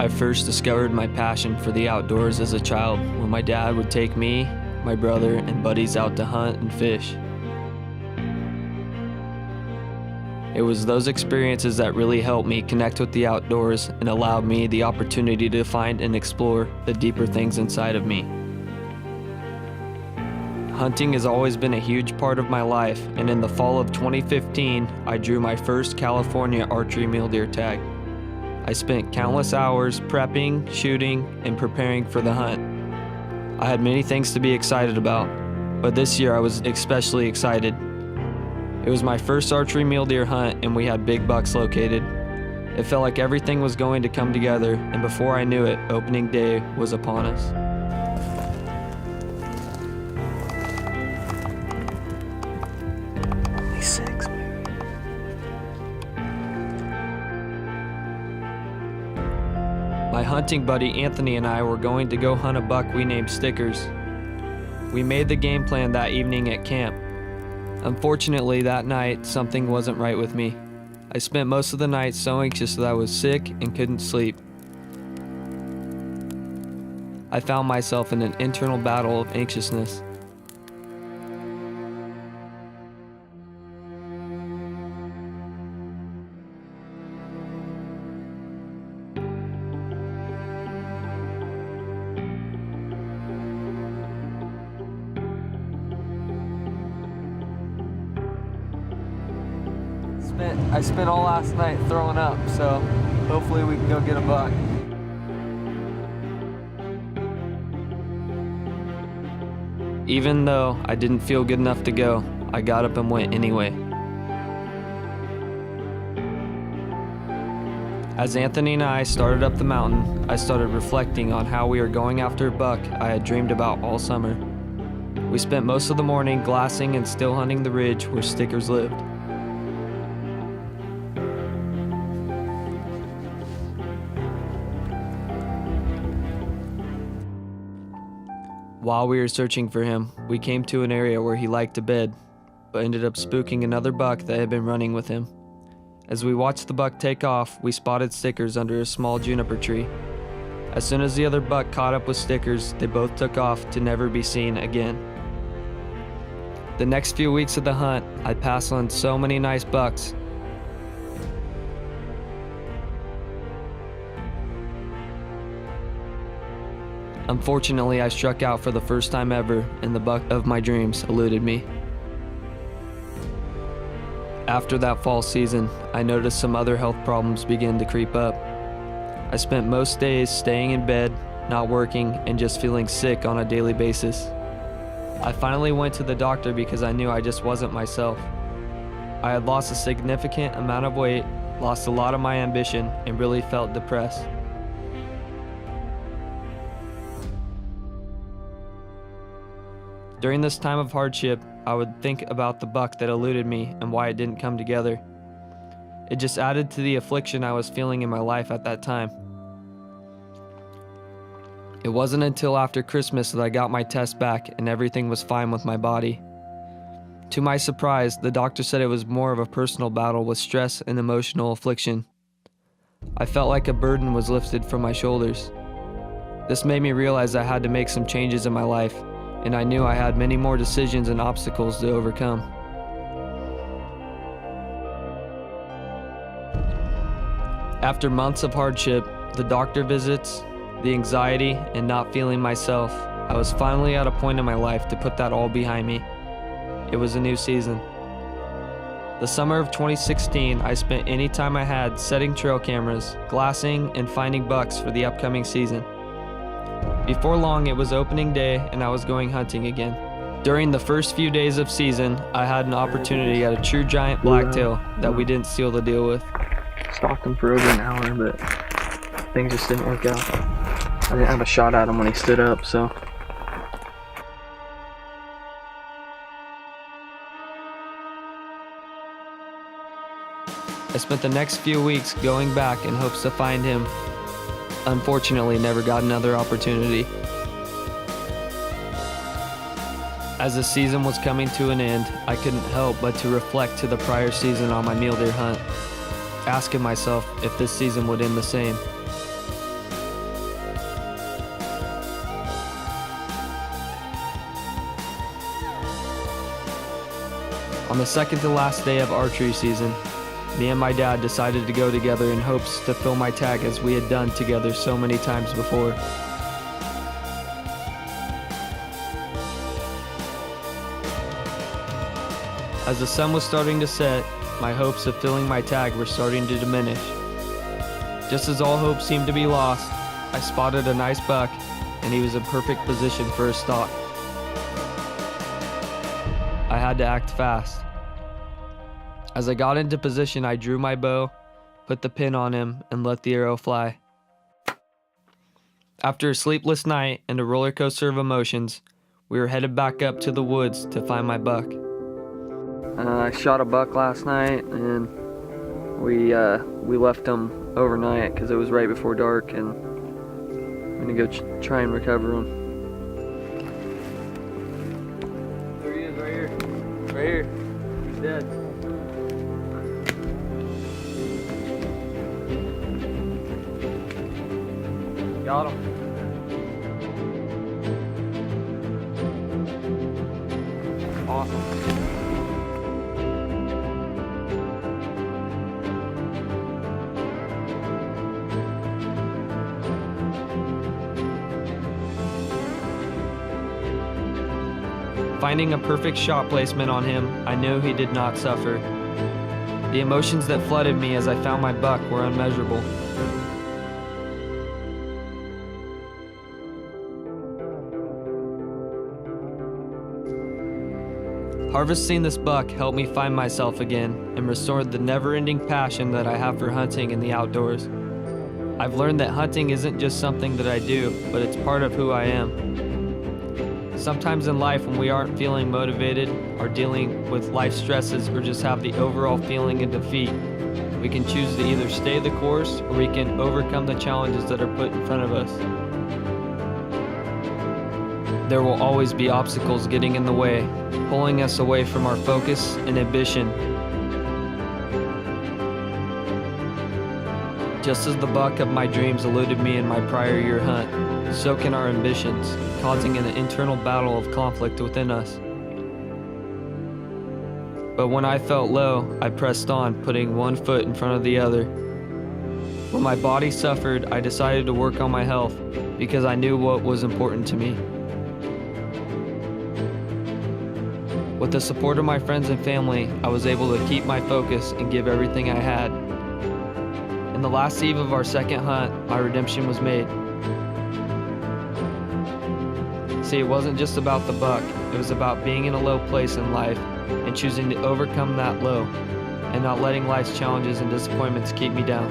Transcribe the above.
I first discovered my passion for the outdoors as a child when my dad would take me, my brother, and buddies out to hunt and fish. It was those experiences that really helped me connect with the outdoors and allowed me the opportunity to find and explore the deeper things inside of me. Hunting has always been a huge part of my life, and in the fall of 2015, I drew my first California archery mule deer tag. I spent countless hours prepping, shooting, and preparing for the hunt. I had many things to be excited about, but this year I was especially excited. It was my first archery mule deer hunt, and we had big bucks located. It felt like everything was going to come together, and before I knew it, opening day was upon us. Only 6, baby. My hunting buddy Anthony and I were going to go hunt a buck we named Stickers. We made the game plan that evening at camp. Unfortunately, that night, something wasn't right with me. I spent most of the night so anxious that I was sick and couldn't sleep. I found myself in an internal battle of anxiousness. I spent all last night throwing up, so hopefully we can go get a buck. Even though I didn't feel good enough to go, I got up and went anyway. As Anthony and I started up the mountain, I started reflecting on how we were going after a buck I had dreamed about all summer. We spent most of the morning glassing and still hunting the ridge where Stickers lived. While we were searching for him, we came to an area where he liked to bed, but ended up spooking another buck that had been running with him. As we watched the buck take off, we spotted Stickers under a small juniper tree. As soon as the other buck caught up with Stickers, they both took off to never be seen again. The next few weeks of the hunt, I passed on so many nice bucks. Unfortunately, I struck out for the first time ever, and the buck of my dreams eluded me. After that fall season, I noticed some other health problems begin to creep up. I spent most days staying in bed, not working, and just feeling sick on a daily basis. I finally went to the doctor because I knew I just wasn't myself. I had lost a significant amount of weight, lost a lot of my ambition, and really felt depressed. During this time of hardship, I would think about the buck that eluded me and why it didn't come together. It just added to the affliction I was feeling in my life at that time. It wasn't until after Christmas that I got my test back and everything was fine with my body. To my surprise, the doctor said it was more of a personal battle with stress and emotional affliction. I felt like a burden was lifted from my shoulders. This made me realize I had to make some changes in my life, and I knew I had many more decisions and obstacles to overcome. After months of hardship, the doctor visits, the anxiety, and not feeling myself, I was finally at a point in my life to put that all behind me. It was a new season. The summer of 2016, I spent any time I had setting trail cameras, glassing, and finding bucks for the upcoming season. Before long, it was opening day and I was going hunting again. During the first few days of season, I had an opportunity at a true giant blacktail that we didn't seal the deal with. Stalked him for over an hour, but things just didn't work out. I didn't have a shot at him when he stood up, so. I spent the next few weeks going back in hopes to find him. Unfortunately, never got another opportunity. As the season was coming to an end, I couldn't help but to reflect to the prior season on my mule deer hunt, asking myself if this season would end the same. On the second to last day of archery season, me and my dad decided to go together in hopes to fill my tag as we had done together so many times before. As the sun was starting to set, my hopes of filling my tag were starting to diminish. Just as all hope seemed to be lost, I spotted a nice buck, and he was in perfect position for a stalk. I had to act fast. As I got into position, I drew my bow, put the pin on him, and let the arrow fly. After a sleepless night and a roller coaster of emotions, we were headed back up to the woods to find my buck. I shot a buck last night, and we left him overnight because it was right before dark, and I'm gonna go try and recover him. There he is, right here. Right here. He's dead. Got him. Awesome. Finding a perfect shot placement on him, I knew he did not suffer. The emotions that flooded me as I found my buck were unmeasurable. Harvesting this buck helped me find myself again and restored the never-ending passion that I have for hunting in the outdoors. I've learned that hunting isn't just something that I do, but it's part of who I am. Sometimes in life, when we aren't feeling motivated or dealing with life stresses or just have the overall feeling of defeat, we can choose to either stay the course or we can overcome the challenges that are put in front of us. There will always be obstacles getting in the way, pulling us away from our focus and ambition. Just as the buck of my dreams eluded me in my prior year hunt, so can our ambitions, causing an internal battle of conflict within us. But when I felt low, I pressed on, putting one foot in front of the other. When my body suffered, I decided to work on my health because I knew what was important to me. With the support of my friends and family, I was able to keep my focus and give everything I had. In the last eve of our second hunt, my redemption was made. See, it wasn't just about the buck, it was about being in a low place in life and choosing to overcome that low and not letting life's challenges and disappointments keep me down.